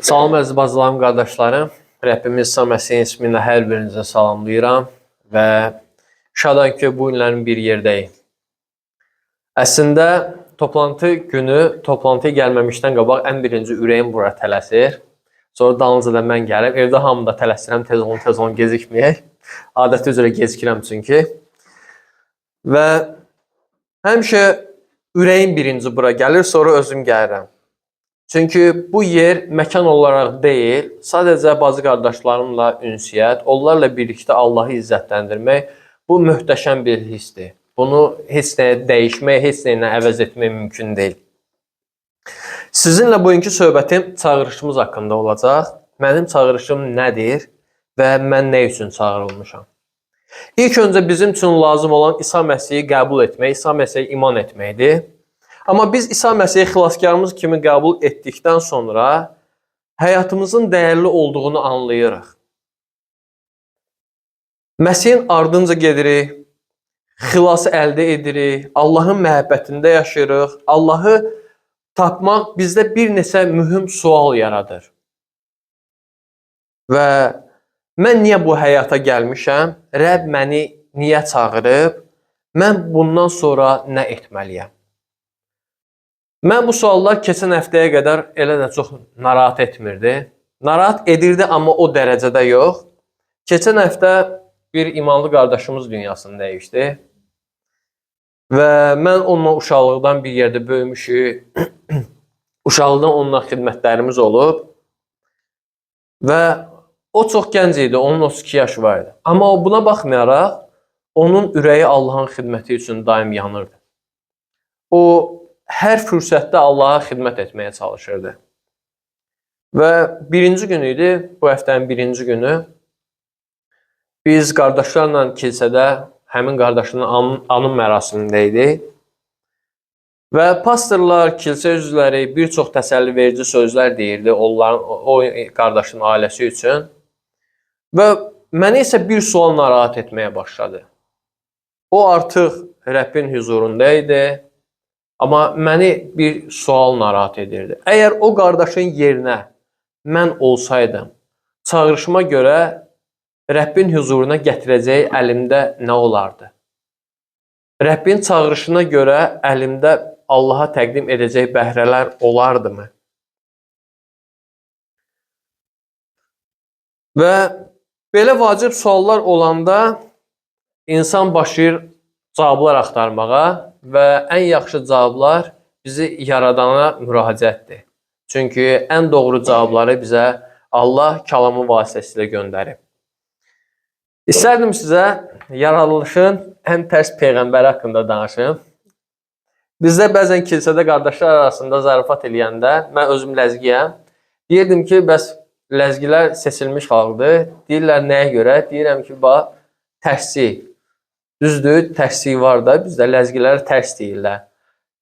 Salam əziz bacılarım, qardaşlarım. Rəbbimiz İsa Məsihin ismində hər birinizi salamlayıram və şadam ki, bu günlərin bir yerdəyik. Əslində, toplantıya gəlməmişdən qabaq ən birinci ürəyim bura tələsir. Sonra dalınca da mən gəlib, evdə hamı da tələsirəm, tez olun gecikməyək. Adəti üzrə gecikirəm çünki. Və həmişə ürəyim birinci bura gəlir, sonra özüm gəlirəm. Çünki bu yer məkan olaraq deyil, sadəcə bacı qardaşlarımla ünsiyyət, onlarla birlikdə Allahı izzətləndirmək bu möhtəşəm bir hissdir. Bunu heç nəyə dəyişmək, heç nəyə əvəz etmək mümkün deyil. Sizinlə bugünkü söhbətim çağırışımız haqqında olacaq. Mənim çağırışım nədir və mən nə üçün çağırılmışam? İlk öncə bizim üçün lazım olan İsa Məsihi qəbul etmək, İsa Məsihə iman etməkdir. Amma biz İsa Məsihi xilaskarımız kimi qəbul etdikdən sonra həyatımızın dəyərli olduğunu anlayırıq. Məsihin ardınca gedirik, xilası əldə edirik, Allahın məhəbbətində yaşayırıq. Allahı tapmaq bizdə bir neçə mühüm sual yaradır. Və mən niyə bu həyata gəlmişəm? Rəbb məni niyə çağırıb? Mən bundan sonra nə etməliyəm? Mən bu suallar keçən həftəyə qədər elə də çox narahat etmirdi. Narahat edirdi, amma o dərəcədə yox. Keçən həftə bir imanlı qardaşımız dünyasını dəyişdi. Və mən onunla uşaqlıqdan bir yerdə böyümüşük. Uşaqlıqdan onunla xidmətlərimiz olub. Və o çox gənc idi, onun 32 yaşı var idi. Amma buna baxmayaraq, onun ürəyi Allahın xidməti üçün daim yanırdı. O, hər fürsətdə Allaha xidmət etməyə çalışırdı. Və birinci gün idi, bu həftənin birinci günü. Biz qardaşlarla kilsədə həmin qardaşının anım mərasimində idi. Və pastorlar, kilsə üzvləri bir çox təsəlli verici sözlər deyirdi o qardaşın ailəsi üçün. Və məni isə bir sual narahat etməyə başladı. O artıq Rəbbin huzurunda idi. Amma məni bir sual narahat edirdi. Əgər o qardaşın yerinə mən olsaydım, çağırışıma görə Rəbbin huzuruna gətirəcəyi əlimdə nə olardı? Rəbbin çağırışına görə əlimdə Allaha təqdim edəcək bəhrələr olardımı? Və belə vacib suallar olanda insan başlayır cavablar axtarmağa və ən yaxşı cavablar bizi yaradana müraciətdir. Çünki ən doğru cavabları bizə Allah kəlamı vasitəsilə göndərib. İstərdim sizə yaradılışın ən tərs peyğəmbəri haqqında danışım. Bizdə bəzən kilsədə qardaşlar arasında zarafat eləyəndə, mən özüm ləzgiyəm, deyirdim ki, bəs ləzgilər seçilmiş xalqdır. Deyirlər nəyə görə? Deyirəm ki, bax, tərsik. Düzdür, tərsik var da, bizdə ləzgiləri tərs deyirlər.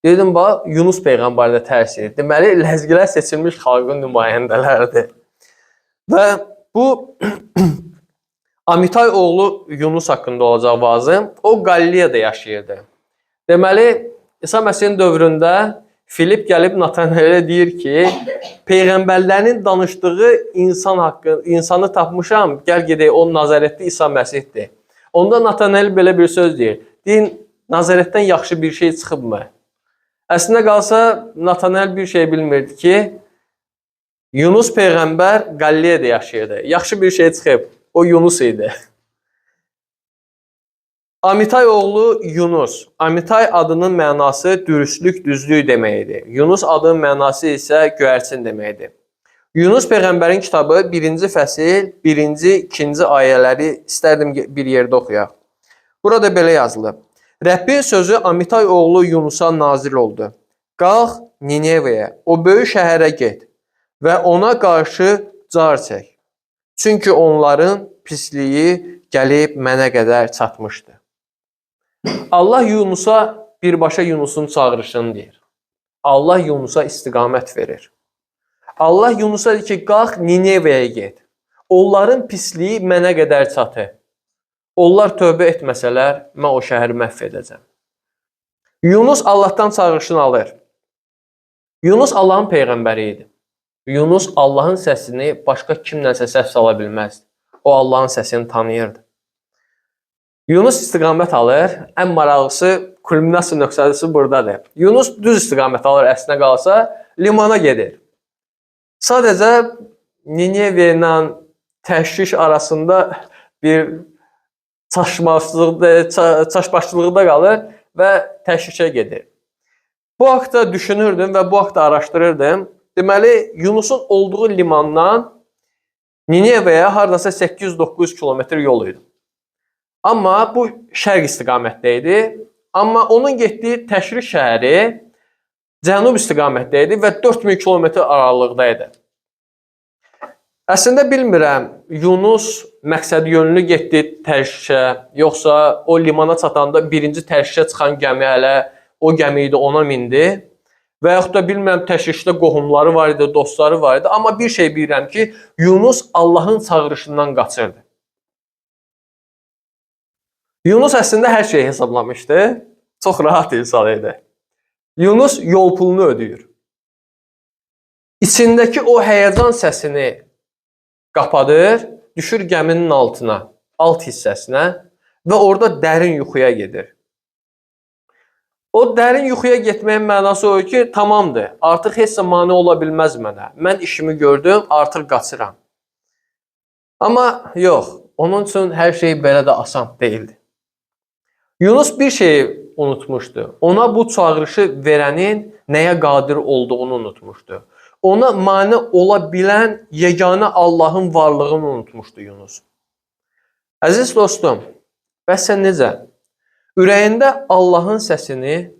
Dedim, bax, Yunus Peyğəmbər də tərs deyir. Deməli, ləzgilər seçilmiş xalqın nümayəndələridir. Və bu, Amitay oğlu Yunus haqqında olacaq vazım. O, Qaliliyada yaşayırdı. Deməli, İsa Məsihin dövründə Filip gəlib Natanaelə deyir ki, Peyğəmbərlərin danışdığı insanı tapmışam, gəl gedək, o Nazarətli İsa Məsihdir. Onda Natanael belə bir söz deyir. Deyin, Nazarətdən yaxşı bir şey çıxıbmı? Əslində qalsa, Natanael bir şey bilmirdi ki, Yunus Peyğəmbər Qaliliyada yaşayırdı. Yaxşı bir şey çıxıb, o Yunus idi. Amitay oğlu Yunus. Amitay adının mənası dürüstlük, düzlük deməkdir. Yunus adının mənası isə göyərçin deməkdir. Yunus Peyğəmbərin kitabı 1-ci fəsil, 1-ci, 2-ci ayələri istərdim bir yerdə oxuyaq. Burada belə yazılıb. Rəbbin sözü Amitay oğlu Yunusa nazil oldu. Qalx Ninevəyə, o böyük şəhərə get və ona qarşı car çək. Çünki onların pisliyi gəlib mənə qədər çatmışdı. Allah Yunusa birbaşa Yunusun çağırışını deyir. Allah Yunusa istiqamət verir. Allah Yunusa deyir ki, qalx Ninevəyə get. Onların pisliyi mənə qədər çatır. Onlar tövbə etməsələr, mən o şəhəri məhv edəcəm. Yunus Allahdan çağırışını alır. Yunus Allahın peyğəmbəri idi. Yunus Allahın səsini başqa kimlənsə səs sala bilməzdi. O Allahın səsini tanıyırdı. Yunus istiqamət alır. Ən maraqlısı, kulminasiya nöqtəsi buradadır. Yunus düz istiqamət alır, əslinə qalsa, limana gedir. Sadəcə Nineve ilə təşviş arasında bir çaşbaşçılıqda qalır və təşvişə gedir. Bu haqda düşünürdüm və bu haqda araşdırırdım. Deməli, Yunusun olduğu limandan Nineveyə hardasa 800-900 kilometr yol idi. Amma bu şərq istiqamətdə idi. Amma onun getdiyi Təşriş şəhəri cənub istiqamətdə idi və 4000 kilometr aralıqda idi. Əslində bilmirəm, Yunus məqsəd yönlü getdi Təşrişə, yoxsa o limana çatanda birinci Təşrişə çıxan gəmi hələ o gəmi idi, ona mindi. Və yaxud da bilmirəm, Təşrişdə qohumları var idi, dostları var idi. Amma bir şey bilirəm ki, Yunus Allahın çağırışından qaçırdı. Yunus əslində hər şeyi hesablamışdı. Çox rahat insan idi. Yunus yol pulunu ödəyir. İçindəki o həyəcan səsini qapadır, düşür gəminin altına, alt hissəsinə və orada dərin yuxuya gedir. O dərin yuxuya getməyin mənası o ki, tamamdır, artıq heç nə mane ola bilməz mənə. Mən işimi gördüm, artıq qaçıram. Amma yox, onun üçün hər şey belə də asan deyildi. Yunus bir şeyi unutmuşdu. Ona bu çağırışı verənin nəyə qadir olduğunu unutmuşdu. Ona mane ola bilən yeganə Allahın varlığını unutmuşdu Yunus. Əziz dostum, bəs sən necə? Ürəyində Allahın səsini,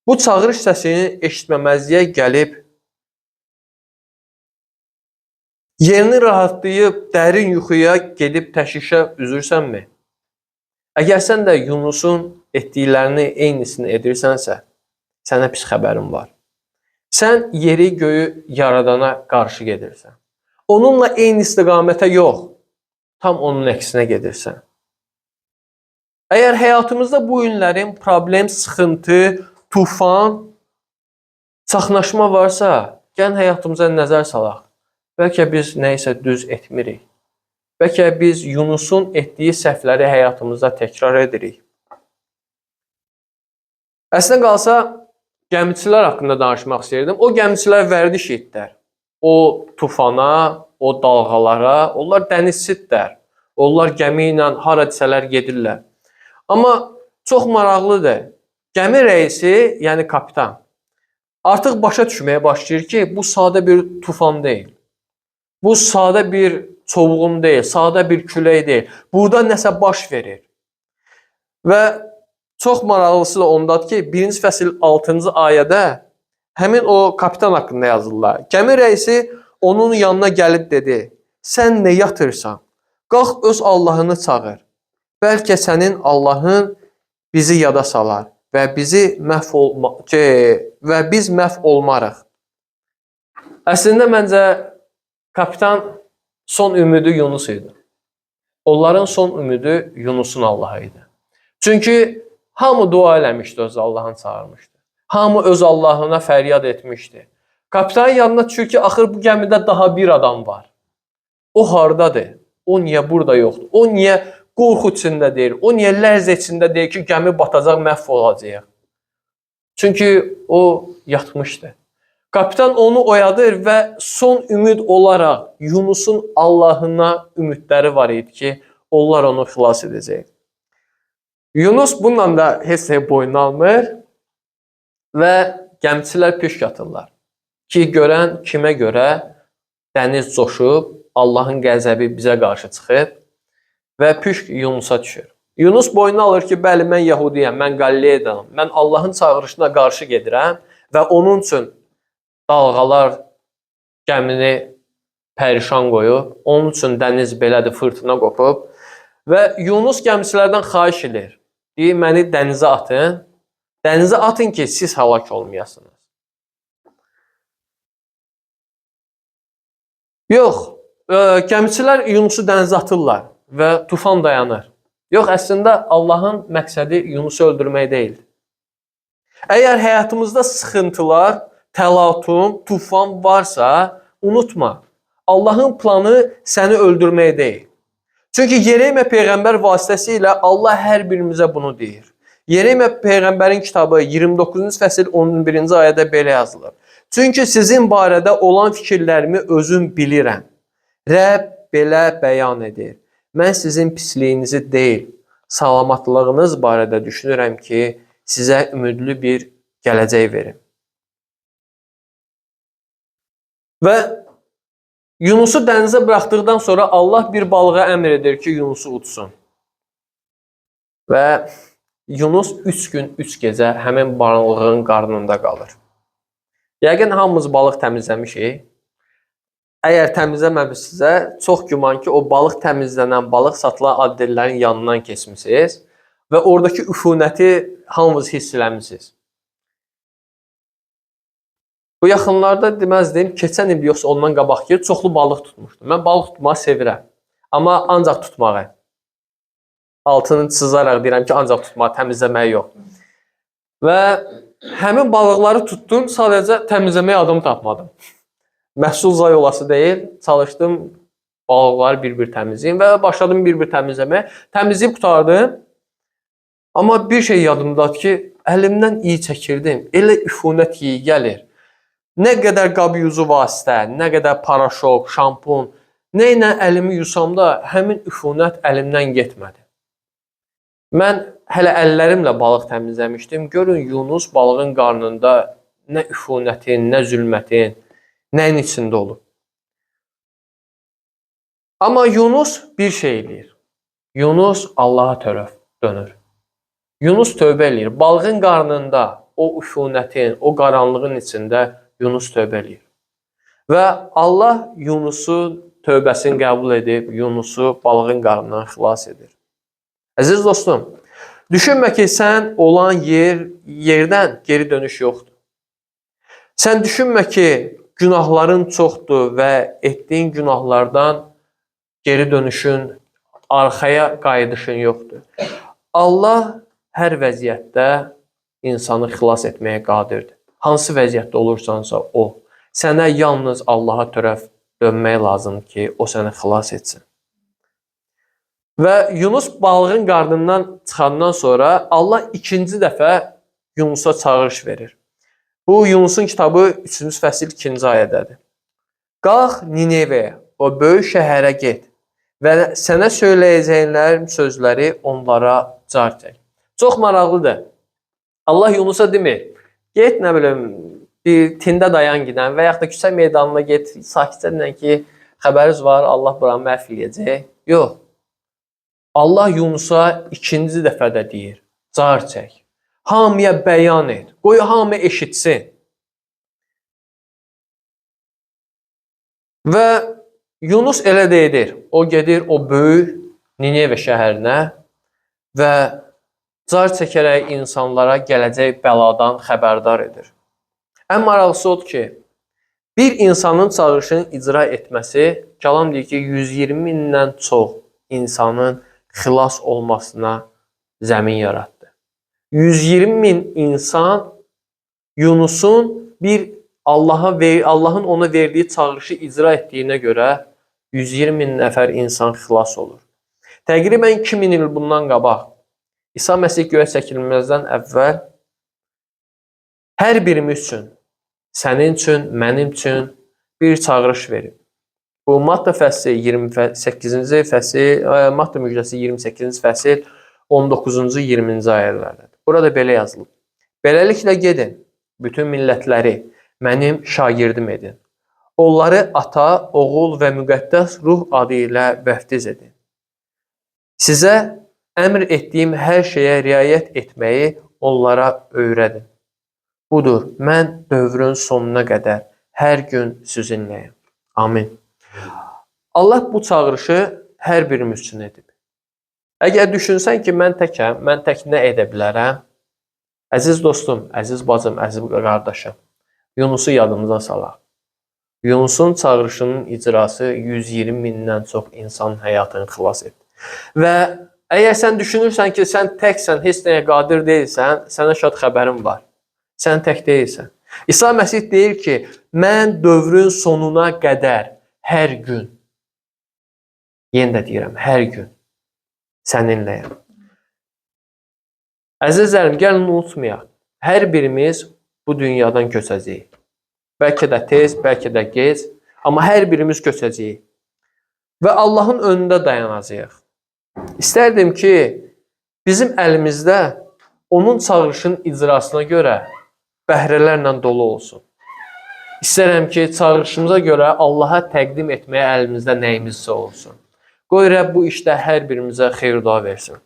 bu çağırış səsini eşitməməzliyə gəlib, yerini rahatlayıb, dərin yuxuya gedib təşvişə üzürsənmi? Əgər sən də Yunusun etdiklərini eynisini edirsənsə, sənə pis xəbərim var. Sən yeri göyü yaradana qarşı gedirsən. Onunla eyni istiqamətə yox, tam onun əksinə gedirsən. Əgər həyatımızda bu günlərin problem, sıxıntı, tufan, çaxnaşma varsa, gəlin həyatımıza nəzər salaq. Bəlkə biz nəyisə düz etmirik. Bəlkə biz Yunusun etdiyi səhvləri həyatımızda təkrar edirik. Əslində qalsa, gəmiçilər haqqında danışmaq istəyirdim. O gəmiçilər vərdiş etdilər. O tufana, o dalğalara, onlar dənizçidirlər. Onlar gəmi ilə hara desələr gedirlər. Amma çox maraqlıdır. Gəmi rəisi, yəni kapitan, artıq başa düşməyə başlayır ki, bu sadə bir tufan deyil. Bu sadə bir çovğun deyil, sadə bir külək deyil. Burada nəsə baş verir. Və çox maraqlısı da ondadır ki, 1-ci fəsil 6-cı ayədə həmin o kapitan haqqında yazırlar. Gəmi rəisi onun yanına gəlib dedi, sən nə yatırsan? Qalx öz Allahını çağır. Bəlkə sənin Allahın bizi yada salar və biz məhv olmarıq. Əslində məncə kapitan son ümidi Yunus idi. Onların son ümidi Yunusun Allahı idi. Çünki hamı dua eləmişdi, öz Allahını çağırmışdı. Hamı öz Allahına fəryad etmişdi. Kapitanın yanına düşür ki, axır bu gəmidə daha bir adam var. O hardadır? O niyə burada yoxdur? O niyə qorxu içində deyir? O niyə lərz içində deyir ki, gəmi batacaq, məhv olacaq? Çünki o yatmışdı. Kapitan onu oyadır və son ümid olaraq Yunusun Allahına ümidləri var idi ki, onlar onu xilas edəcək. Yunus bununla da heç nə boynuna almır və gəmiçilər püşk atırlar. Ki, görən kimə görə dəniz coşub, Allahın qəzəbi bizə qarşı çıxıb və püşk Yunusa düşür. Yunus boynuna alır ki, bəli, mən Yəhudiyəm, mən Qalileyadanam, mən Allahın çağırışına qarşı gedirəm və onun üçün dalğalar gəmini pərişan qoyub, onun üçün dəniz belədir, fırtına qopub və Yunus gəmiçilərdən xahiş edir. Deyir, məni dənizə atın, dənizə atın ki, siz həlak olmayasınız. Yox, gəmiçilər Yunusu dənizə atırlar və tufan dayanır. Yox, əslində Allahın məqsədi Yunusu öldürmək deyildi. Əgər həyatımızda sıxıntılar, təlatüm, tufan varsa, unutma, Allahın planı səni öldürmək deyil. Çünki Yeremə Peyğəmbər vasitəsilə Allah hər birimizə bunu deyir. Yeremə Peyğəmbərin kitabı 29-cu fəsil 11-ci ayədə belə yazılır. Çünki sizin barədə olan fikirlərimi özüm bilirəm. Rəbb belə bəyan edir. Mən sizin pisliyinizi deyil, salamatlığınız barədə düşünürəm ki, sizə ümidli bir gələcək verim. Və Yunusu dənizə buraxdıqdan sonra Allah bir balığa əmr edir ki, Yunusu utsun. Və Yunus 3 gün, 3 gecə həmin balığın qarnında qalır. Yəqin hamımız balıq təmizləmişik. Əgər təmizləməmişsinizsə, çox güman ki, o balıq təmizlənən, balıq satılan addellərin yanından keçmisiniz və oradakı üfunəti hamımız hiss eləmişsiniz. Bu yaxınlarda deməzdim, keçən il yoxsa ondan qabaq ki, çoxlu balıq tutmuşdum. Mən balıq tutmağı sevirəm. Amma ancaq tutmağı. Altını çizərək deyirəm ki, ancaq tutmağı, təmizləməyi yox. Və həmin balıqları tutdum, sadəcə təmizləməyə adam tapmadım. Məhsul zay olası deyil, çalışdım balıqları bir-bir təmizləyim və başladım bir-bir təmizləməyə. Təmizləyib qutardım. Amma bir şey yadımdadır ki, əlimdən iyi çəkirdim. Elə üfunət iyi gəlir. Nə qədər qab yuzu vasitə, nə qədər paraşok, şampun, nə ilə əlimi yusam da həmin üfunət əlimdən getmədi. Mən hələ əllərimlə balıq təmizləmişdim. Görün Yunus balığın qarnında nə üfunətin, nə zülmətin, nəyin içində olub. Amma Yunus bir şey eləyir. Yunus Allaha tərəf dönür. Yunus tövbə eləyir. Balığın qarnında o üfunətin, o qaranlığın içində Yunus tövbə eləyir. Və Allah Yunusun tövbəsini qəbul edib, Yunusu balığın qarnından xilas edir. Əziz dostum, düşünmə ki, sən olan yerdən geri dönüş yoxdur. Sən düşünmə ki, günahların çoxdur və etdiyin günahlardan geri dönüşün, arxaya qayıdışın yoxdur. Allah hər vəziyyətdə insanı xilas etməyə qadirdir. Hansı vəziyyətdə olursansa o, sənə yalnız Allaha tərəf dönmək lazımdır ki, o səni xilas etsin. Və Yunus balığın qarnından çıxandan sonra Allah ikinci dəfə Yunusa çağırış verir. Bu Yunusun kitabı 3-cü fəsil 2-ci ayədədir. Qalx Ninevəyə, o böyük şəhərə get və sənə söyləyəcəklərim sözləri onlara car çək. Çox maraqlıdır. Allah Yunusa demir, get, nə bilim, bir tində dayan gidən və yaxud da küçə meydanına get, sakitcə deyən ki, xəbəriniz var, Allah buranı məhv eləyəcək. Yox. Allah Yunusa ikinci dəfə də deyir, car çək. Hamıya bəyan et, qoy hamı eşitsin. Və Yunus elə də edir. O gedir o böyük Ninevə şəhərinə və car çəkərək insanlara gələcək bəladan xəbərdar edir. Ən maraqlısı odur ki, bir insanın çağırışını icra etməsi, kəlam deyir ki, 120 mindən çox insanın xilas olmasına zəmin yaratdı. 120 min insan Yunusun bir Allahın ona verdiyi çağırışı icra etdiyinə görə 120 min nəfər insan xilas olur. Təqribən 2000 il bundan qabaq İsa Məsih göyə çəkilməzdən əvvəl hər birimiz üçün, sənin üçün, mənim üçün bir çağırış verib. Bu Matta fəsli 28-ci fəsil, Matta müjdəsi 28-ci fəsil 19-cu 20-ci ayələrdədir. Burada belə yazılıb. Beləliklə gedin, bütün millətləri mənim şagirdim edin. Onları ata, oğul və müqəddəs ruh adı ilə vəftiz edin. Sizə əmr etdiyim hər şeyə riayət etməyi onlara öyrədin. Budur, mən dövrün sonuna qədər hər gün sizinləyim. Amin. Allah bu çağırışı hər birimiz üçün edib. Əgər düşünsən ki, mən təkəm, mən tək nə edə bilərəm? Əziz dostum, əziz bacım, əziz qardaşım, Yunusu yadımıza salaq. Yunusun çağırışının icrası 120 mindən çox insanın həyatını xilas etdi. Və əgər sən düşünürsən ki, sən təksən, heç nəyə qadir deyilsən, sənə şad xəbərim var. Sən tək deyilsən. İsa Məsih deyir ki, mən dövrün sonuna qədər hər gün, yenə də deyirəm, hər gün səninləyəm. Əzizlərim, gəlin unutmayaq, hər birimiz bu dünyadan köçəcəyik. Bəlkə də tez, bəlkə də gec, amma hər birimiz köçəcəyik. Və Allahın önündə dayanacağıq. İstərdim ki, bizim əlimizdə onun çağırışının icrasına görə bəhrələrlə dolu olsun. İstərəm ki, çağırışımıza görə Allaha təqdim etməyə əlimizdə nəyimizsə olsun. Qoy Rəbb bu işdə hər birimizə xeyir dua versin.